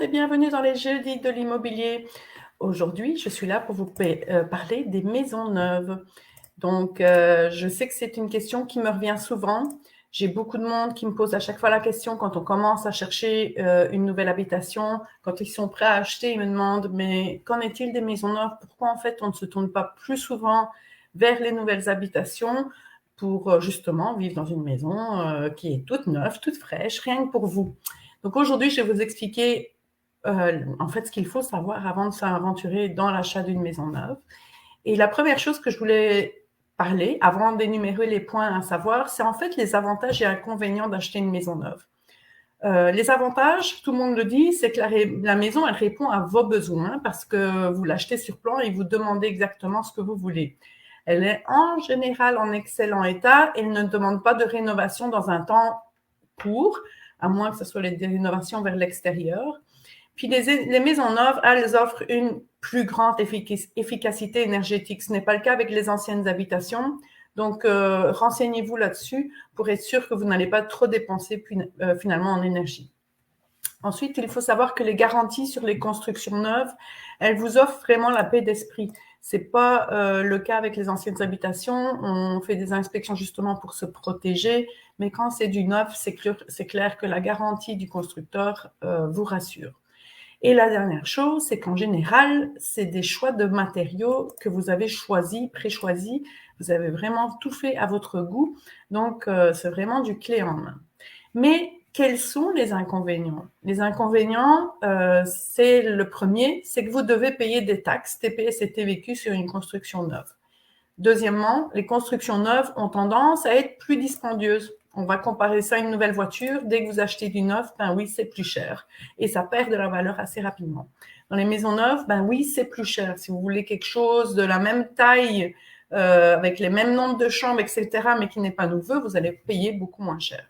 bienvenue dans les jeudis de l'immobilier. Aujourd'hui, je suis là pour vous parler des maisons neuves. Donc, je sais que c'est une question qui me revient souvent. J'ai beaucoup de monde qui me pose à chaque fois la question quand on commence à chercher une nouvelle habitation, quand ils sont prêts à acheter, ils me demandent, mais qu'en est-il des maisons neuves? Pourquoi en fait on ne se tourne pas plus souvent vers les nouvelles habitations pour justement vivre dans une maison qui est toute neuve, toute fraîche, rien que pour vous? Donc aujourd'hui, je vais vous expliquer en fait ce qu'il faut savoir avant de s'aventurer dans l'achat d'une maison neuve. Et la première chose que je voulais parler, avant d'énumérer les points à savoir, c'est en fait les avantages et inconvénients d'acheter une maison neuve. Les avantages, tout le monde le dit, c'est que la maison, elle répond à vos besoins parce que vous l'achetez sur plan et vous demandez exactement ce que vous voulez. Elle est en général en excellent état et elle ne demande pas de rénovation dans un temps court, à moins que ce soit des rénovations vers l'extérieur. Puis les maisons neuves, elles offrent une plus grande efficacité énergétique. Ce n'est pas le cas avec les anciennes habitations. Donc, renseignez-vous là-dessus pour être sûr que vous n'allez pas trop dépenser finalement en énergie. Ensuite, il faut savoir que les garanties sur les constructions neuves, elles vous offrent vraiment la paix d'esprit. C'est pas le cas avec les anciennes habitations. On fait des inspections justement pour se protéger, mais quand c'est du neuf, c'est clair que la garantie du constructeur vous rassure. Et la dernière chose, c'est qu'en général, c'est des choix de matériaux que vous avez choisis, pré-choisis. Vous avez vraiment tout fait à votre goût. Donc, c'est vraiment du clé en main. Mais quels sont les inconvénients? Les inconvénients, c'est le premier, c'est que vous devez payer des taxes TPS et TVQ sur une construction neuve. Deuxièmement, les constructions neuves ont tendance à être plus dispendieuses. On va comparer ça à une nouvelle voiture. Dès que vous achetez du neuf, ben oui, c'est plus cher. Et ça perd de la valeur assez rapidement. Dans les maisons neuves, ben oui, c'est plus cher. Si vous voulez quelque chose de la même taille, avec les mêmes nombres de chambres, etc., mais qui n'est pas nouveau, vous allez payer beaucoup moins cher.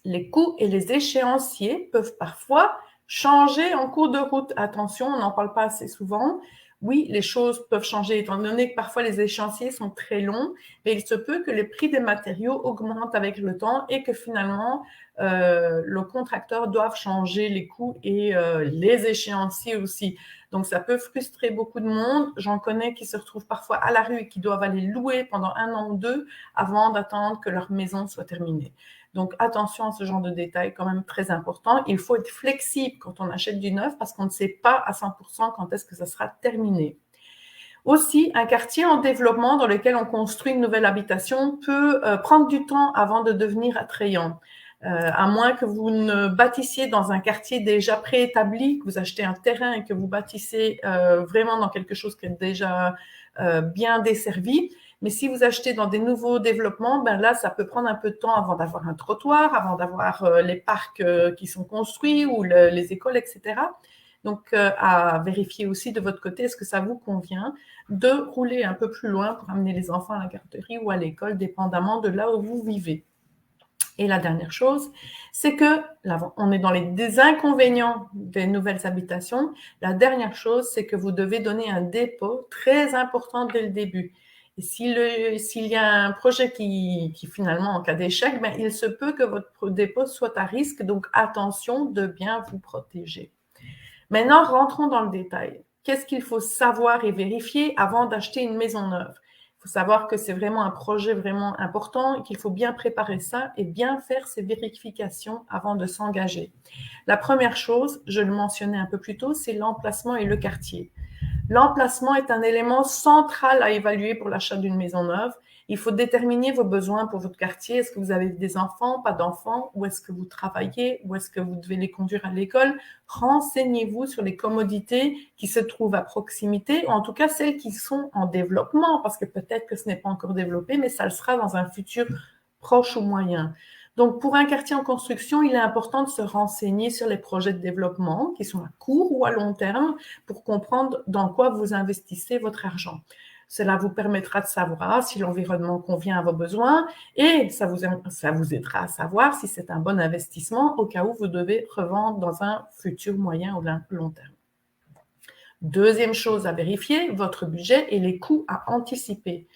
Les coûts et les échéanciers peuvent parfois changer en cours de route. Attention, on n'en parle pas assez souvent. Oui, les choses peuvent changer étant donné que parfois les échéanciers sont très longs, mais il se peut que les prix des matériaux augmentent avec le temps et que finalement, le contracteur doive changer les coûts et les échéanciers aussi. Donc, ça peut frustrer beaucoup de monde. J'en connais qui se retrouvent parfois à la rue et qui doivent aller louer pendant 1 an ou 2 avant d'attendre que leur maison soit terminée. Donc, attention à ce genre de détails, quand même très important. Il faut être flexible quand on achète du neuf parce qu'on ne sait pas à 100% quand est-ce que ça sera terminé. Aussi, un quartier en développement dans lequel on construit une nouvelle habitation peut prendre du temps avant de devenir attrayant. À moins que vous ne bâtissiez dans un quartier déjà préétabli, que vous achetez un terrain et que vous bâtissez vraiment dans quelque chose qui est déjà bien desservi. Mais si vous achetez dans des nouveaux développements, ben là, ça peut prendre un peu de temps avant d'avoir un trottoir, avant d'avoir les parcs qui sont construits ou les écoles, etc. Donc, à vérifier aussi de votre côté, est-ce que ça vous convient de rouler un peu plus loin pour amener les enfants à la garderie ou à l'école, dépendamment de là où vous vivez. Et la dernière chose, c'est que, là, on est dans les inconvénients des nouvelles habitations. La dernière chose, c'est que vous devez donner un dépôt très important dès le début. Et s'il y a un projet qui finalement, en cas d'échec, ben, il se peut que votre dépôt soit à risque. Donc, attention de bien vous protéger. Maintenant, rentrons dans le détail. Qu'est-ce qu'il faut savoir et vérifier avant d'acheter une maison neuve? Il faut savoir que c'est vraiment un projet vraiment important et qu'il faut bien préparer ça et bien faire ses vérifications avant de s'engager. La première chose, je le mentionnais un peu plus tôt, c'est l'emplacement et le quartier. L'emplacement est un élément central à évaluer pour l'achat d'une maison neuve. Il faut déterminer vos besoins pour votre quartier. Est-ce que vous avez des enfants, pas d'enfants? Où est-ce que vous travaillez? Où est-ce que vous devez les conduire à l'école? Renseignez-vous sur les commodités qui se trouvent à proximité, ou en tout cas celles qui sont en développement, parce que peut-être que ce n'est pas encore développé, mais ça le sera dans un futur proche ou moyen. Donc, pour un quartier en construction, il est important de se renseigner sur les projets de développement qui sont à court ou à long terme pour comprendre dans quoi vous investissez votre argent. Cela vous permettra de savoir si l'environnement convient à vos besoins et ça vous aidera à savoir si c'est un bon investissement au cas où vous devez revendre dans un futur moyen ou long terme. Deuxième chose à vérifier, votre budget et les coûts à anticiper.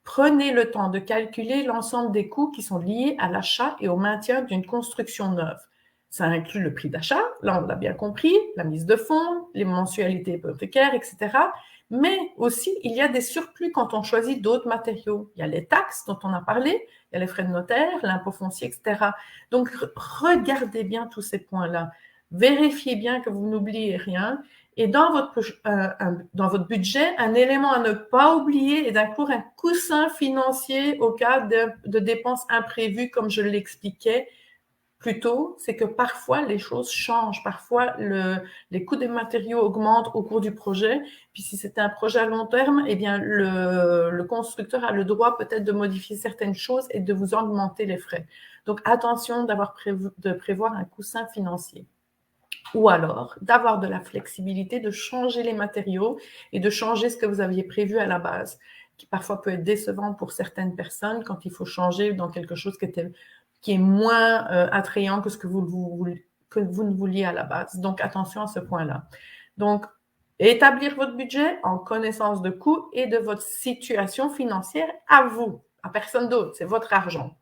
Prenez le temps de calculer l'ensemble des coûts qui sont liés à l'achat et au maintien d'une construction neuve. Ça inclut le prix d'achat, là on l'a bien compris, la mise de fonds, les mensualités hypothécaires, etc. Mais aussi, il y a des surplus quand on choisit d'autres matériaux. Il y a les taxes dont on a parlé, il y a les frais de notaire, l'impôt foncier, etc. Donc, regardez bien tous ces points-là. Vérifiez bien que vous n'oubliez rien. Et dans votre budget, un élément à ne pas oublier est d'inclure un coussin financier au cas de dépenses imprévues, comme je l'expliquais plutôt, c'est que parfois les choses changent, parfois les coûts des matériaux augmentent au cours du projet, puis si c'est un projet à long terme, eh bien le constructeur a le droit peut-être de modifier certaines choses et de vous augmenter les frais. Donc attention de prévoir un coussin financier. Ou alors d'avoir de la flexibilité, de changer les matériaux et de changer ce que vous aviez prévu à la base, qui parfois peut être décevant pour certaines personnes quand il faut changer dans quelque chose qui est moins attrayant que ce que vous ne vouliez à la base. Donc, attention à ce point-là. Donc, établir votre budget en connaissance de coûts et de votre situation financière à vous, à personne d'autre. C'est votre argent.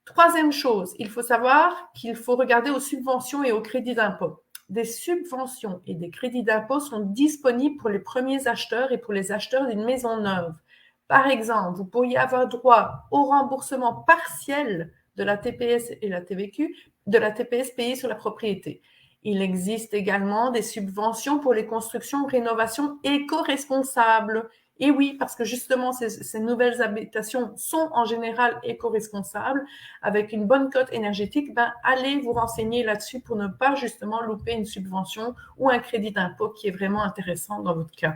Troisième chose, il faut savoir qu'il faut regarder aux subventions et aux crédits d'impôt. Des subventions et des crédits d'impôt sont disponibles pour les premiers acheteurs et pour les acheteurs d'une maison neuve. Par exemple, vous pourriez avoir droit au remboursement partiel de la TPS et la TVQ, de la TPS payée sur la propriété. Il existe également des subventions pour les constructions ou rénovations éco-responsables. Et oui, parce que justement, ces nouvelles habitations sont en général éco-responsables, avec une bonne cote énergétique, allez vous renseigner là-dessus pour ne pas justement louper une subvention ou un crédit d'impôt qui est vraiment intéressant dans votre cas.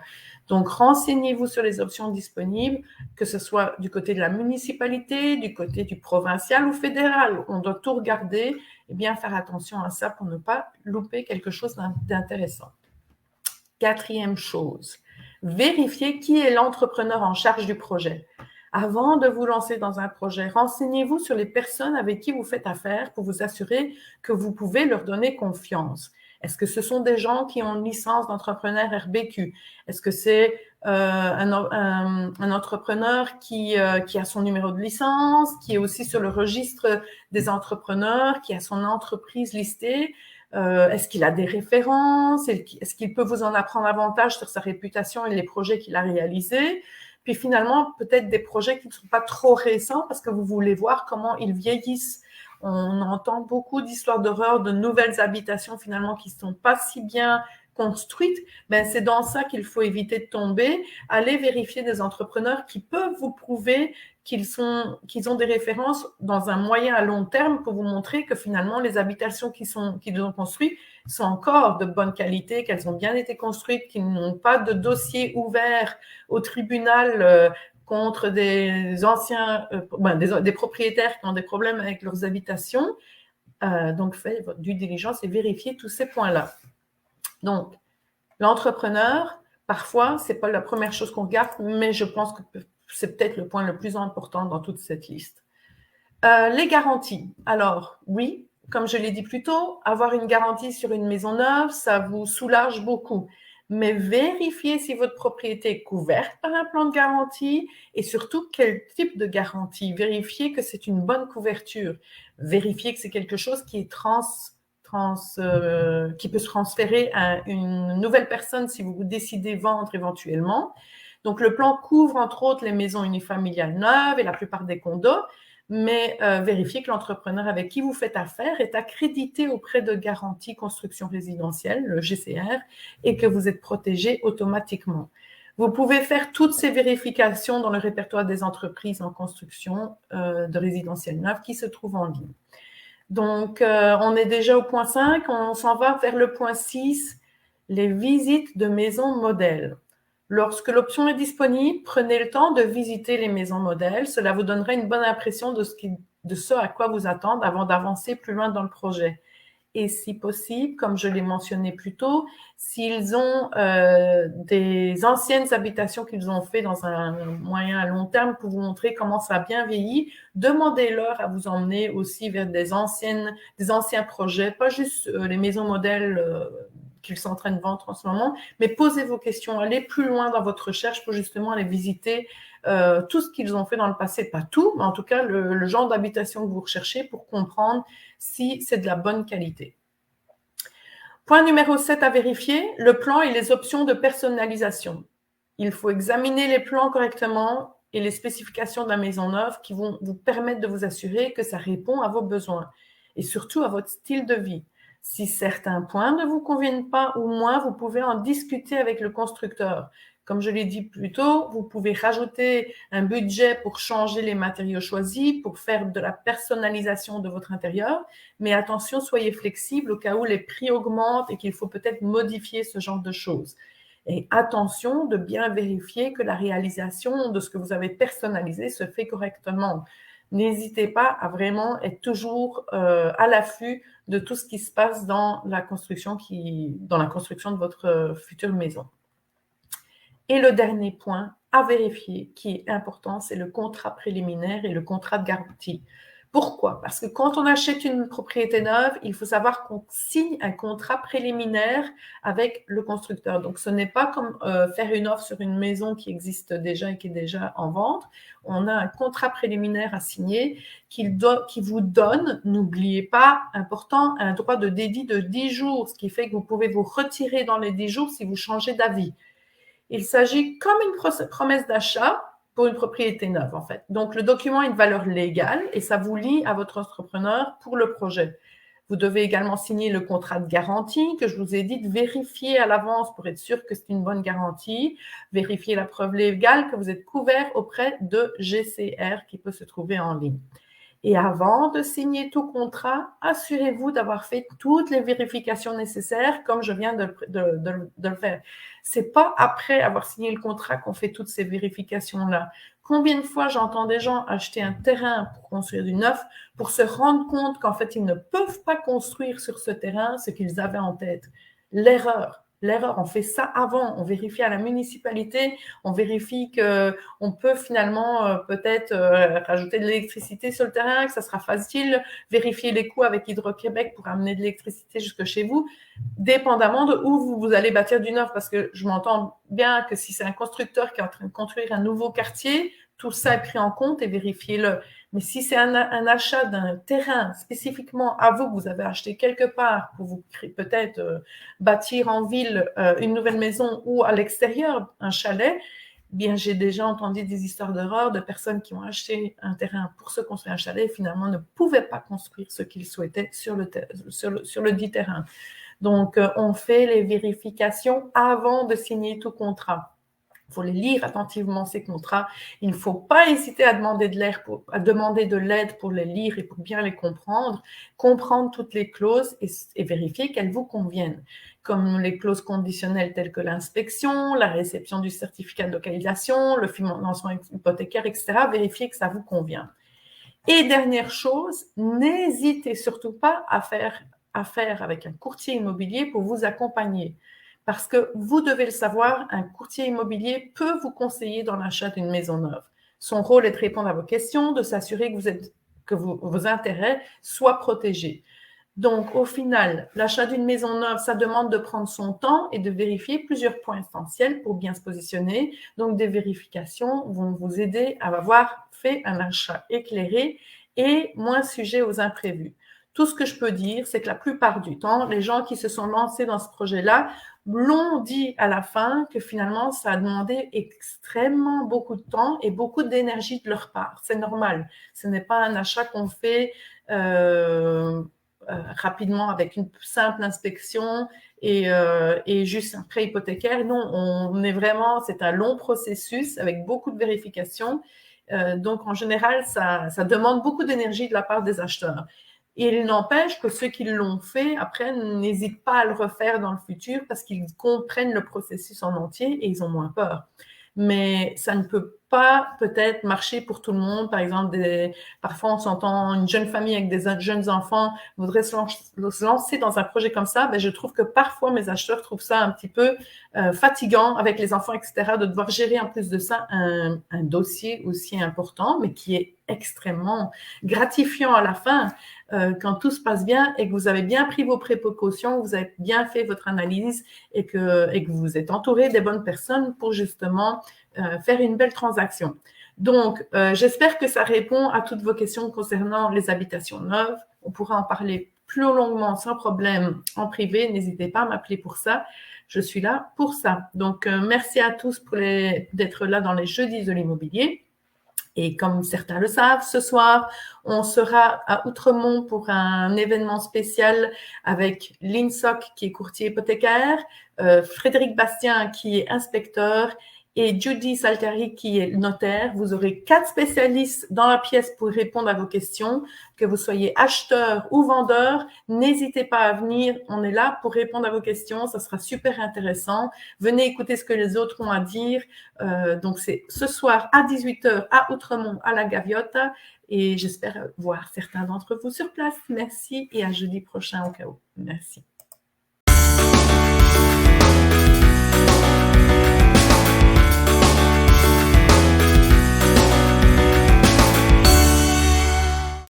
Donc, renseignez-vous sur les options disponibles, que ce soit du côté de la municipalité, du côté du provincial ou fédéral. On doit tout regarder et bien faire attention à ça pour ne pas louper quelque chose d'intéressant. Quatrième chose, vérifiez qui est l'entrepreneur en charge du projet. Avant de vous lancer dans un projet, renseignez-vous sur les personnes avec qui vous faites affaire pour vous assurer que vous pouvez leur donner confiance. Est-ce que ce sont des gens qui ont une licence d'entrepreneur RBQ? Est-ce que c'est un entrepreneur qui a son numéro de licence, qui est aussi sur le registre des entrepreneurs, qui a son entreprise listée? Est-ce qu'il a des références? Est-ce qu'il peut vous en apprendre davantage sur sa réputation et les projets qu'il a réalisés? Puis finalement, peut-être des projets qui ne sont pas trop récents parce que vous voulez voir comment ils vieillissent. On entend beaucoup d'histoires d'horreur, de nouvelles habitations finalement qui ne sont pas si bien construites. C'est dans ça qu'il faut éviter de tomber. Allez vérifier des entrepreneurs qui peuvent vous prouver qu'ils ont des références dans un moyen à long terme pour vous montrer que finalement les habitations qu'ils ont construites sont encore de bonne qualité, qu'elles ont bien été construites, qu'ils n'ont pas de dossier ouvert au tribunal contre des anciens, des propriétaires qui ont des problèmes avec leurs habitations. Donc, faites votre due diligence et vérifiez tous ces points-là. Donc, l'entrepreneur, parfois, c'est pas la première chose qu'on regarde, mais je pense que c'est peut-être le point le plus important dans toute cette liste. Les garanties. Alors, oui, comme je l'ai dit plus tôt, avoir une garantie sur une maison neuve, ça vous soulage beaucoup. Mais vérifiez si votre propriété est couverte par un plan de garantie et surtout quel type de garantie. Vérifiez que c'est une bonne couverture. Vérifiez que c'est quelque chose qui est qui peut se transférer à une nouvelle personne si vous décidez vendre éventuellement. Donc, le plan couvre entre autres les maisons unifamiliales neuves et la plupart des condos, mais vérifiez que l'entrepreneur avec qui vous faites affaire est accrédité auprès de Garantie Construction Résidentielle, le GCR, et que vous êtes protégé automatiquement. Vous pouvez faire toutes ces vérifications dans le répertoire des entreprises en construction de résidentiel neuf qui se trouve en ligne. Donc, on est déjà au point 5, on s'en va vers le point 6, les visites de maisons modèles. Lorsque l'option est disponible, prenez le temps de visiter les maisons modèles. Cela vous donnera une bonne impression de ce à quoi vous attendre avant d'avancer plus loin dans le projet. Et si possible, comme je l'ai mentionné plus tôt, s'ils ont des anciennes habitations qu'ils ont fait dans un moyen à long terme pour vous montrer comment ça a bien vieilli, demandez-leur à vous emmener aussi vers des anciens projets, pas juste les maisons modèles qu'ils sont en train de vendre en ce moment, mais posez vos questions, allez plus loin dans votre recherche pour justement aller visiter tout ce qu'ils ont fait dans le passé, pas tout, mais en tout cas le genre d'habitation que vous recherchez pour comprendre si c'est de la bonne qualité. Point numéro 7 à vérifier, le plan et les options de personnalisation. Il faut examiner les plans correctement et les spécifications de la maison neuve qui vont vous permettre de vous assurer que ça répond à vos besoins et surtout à votre style de vie. Si certains points ne vous conviennent pas ou moins, vous pouvez en discuter avec le constructeur. Comme je l'ai dit plus tôt, vous pouvez rajouter un budget pour changer les matériaux choisis, pour faire de la personnalisation de votre intérieur. Mais attention, soyez flexible au cas où les prix augmentent et qu'il faut peut-être modifier ce genre de choses. Et attention de bien vérifier que la réalisation de ce que vous avez personnalisé se fait correctement. N'hésitez pas à vraiment être toujours à l'affût de tout ce qui se passe dans la construction de votre future maison. Et le dernier point à vérifier qui est important, c'est le contrat préliminaire et le contrat de garantie. Pourquoi? Parce que quand on achète une propriété neuve, il faut savoir qu'on signe un contrat préliminaire avec le constructeur. Donc, ce n'est pas comme faire une offre sur une maison qui existe déjà et qui est déjà en vente. On a un contrat préliminaire à signer qui vous donne, n'oubliez pas, important, un droit de dédit de 10 jours, ce qui fait que vous pouvez vous retirer dans les 10 jours si vous changez d'avis. Il s'agit comme une promesse d'achat pour une propriété neuve, en fait. Donc, le document a une valeur légale et ça vous lie à votre entrepreneur pour le projet. Vous devez également signer le contrat de garantie que je vous ai dit de vérifier à l'avance pour être sûr que c'est une bonne garantie. Vérifier la preuve légale que vous êtes couvert auprès de GCR qui peut se trouver en ligne. Et avant de signer tout contrat, assurez-vous d'avoir fait toutes les vérifications nécessaires comme je viens de le faire. C'est pas après avoir signé le contrat qu'on fait toutes ces vérifications-là. Combien de fois j'entends des gens acheter un terrain pour construire du neuf pour se rendre compte qu'en fait, ils ne peuvent pas construire sur ce terrain ce qu'ils avaient en tête. L'erreur, on fait ça avant, on vérifie à la municipalité, on vérifie qu'on peut finalement peut-être rajouter de l'électricité sur le terrain, que ça sera facile, vérifier les coûts avec Hydro-Québec pour amener de l'électricité jusque chez vous, dépendamment de où vous allez bâtir du neuf, parce que je m'entends bien que si c'est un constructeur qui est en train de construire un nouveau quartier, tout ça est pris en compte et vérifiez-le. Mais si c'est un achat d'un terrain spécifiquement à vous, que vous avez acheté quelque part pour vous peut-être bâtir en ville une nouvelle maison ou à l'extérieur un chalet, bien j'ai déjà entendu des histoires d'horreur de personnes qui ont acheté un terrain pour se construire un chalet et finalement ne pouvaient pas construire ce qu'ils souhaitaient sur le dit terrain. Donc, on fait les vérifications avant de signer tout contrat. Il faut les lire attentivement, ces contrats. Il ne faut pas hésiter à demander de l'aide pour les lire et pour bien les comprendre toutes les clauses et vérifier qu'elles vous conviennent, comme les clauses conditionnelles telles que l'inspection, la réception du certificat de localisation, le financement hypothécaire, etc. Vérifiez que ça vous convient. Et dernière chose, n'hésitez surtout pas à faire affaire avec un courtier immobilier pour vous accompagner. Parce que vous devez le savoir, un courtier immobilier peut vous conseiller dans l'achat d'une maison neuve. Son rôle est de répondre à vos questions, de s'assurer que vos intérêts soient protégés. Donc, au final, l'achat d'une maison neuve, ça demande de prendre son temps et de vérifier plusieurs points essentiels pour bien se positionner. Donc, des vérifications vont vous aider à avoir fait un achat éclairé et moins sujet aux imprévus. Tout ce que je peux dire, c'est que la plupart du temps, les gens qui se sont lancés dans ce projet-là l'ont dit à la fin que finalement, ça a demandé extrêmement beaucoup de temps et beaucoup d'énergie de leur part. C'est normal. Ce n'est pas un achat qu'on fait rapidement avec une simple inspection et juste un prêt hypothécaire. Non, c'est un long processus avec beaucoup de vérifications. Donc, en général, ça demande beaucoup d'énergie de la part des acheteurs. Et il n'empêche que ceux qui l'ont fait, après, n'hésitent pas à le refaire dans le futur parce qu'ils comprennent le processus en entier et ils ont moins peur. Mais ça ne peut pas peut-être marcher pour tout le monde. Par exemple, parfois on s'entend une jeune famille avec des jeunes enfants voudrait se lancer dans un projet comme ça. Ben, je trouve que parfois mes acheteurs trouvent ça un petit peu fatigant avec les enfants, etc., de devoir gérer en plus de ça un dossier aussi important, mais qui est extrêmement gratifiant à la fin quand tout se passe bien et que vous avez bien pris vos précautions, vous avez bien fait votre analyse et que vous êtes entouré des bonnes personnes pour justement faire une belle transaction. Donc, j'espère que ça répond à toutes vos questions concernant les habitations neuves. On pourra en parler plus longuement sans problème en privé. N'hésitez pas à m'appeler pour ça. Je suis là pour ça. Donc, merci à tous d'être là dans les jeudis de l'immobilier. Et comme certains le savent, ce soir, on sera à Outremont pour un événement spécial avec l'INSOC qui est courtier hypothécaire, Frédéric Bastien qui est inspecteur et Judy Salteri qui est notaire. Vous aurez 4 spécialistes dans la pièce pour répondre à vos questions. Que vous soyez acheteur ou vendeur, n'hésitez pas à venir. On est là pour répondre à vos questions. Ça sera super intéressant. Venez écouter ce que les autres ont à dire. Donc, c'est ce soir à 18h à Outremont, à la Gaviota. Et j'espère voir certains d'entre vous sur place. Merci et à jeudi prochain au cas où. Merci.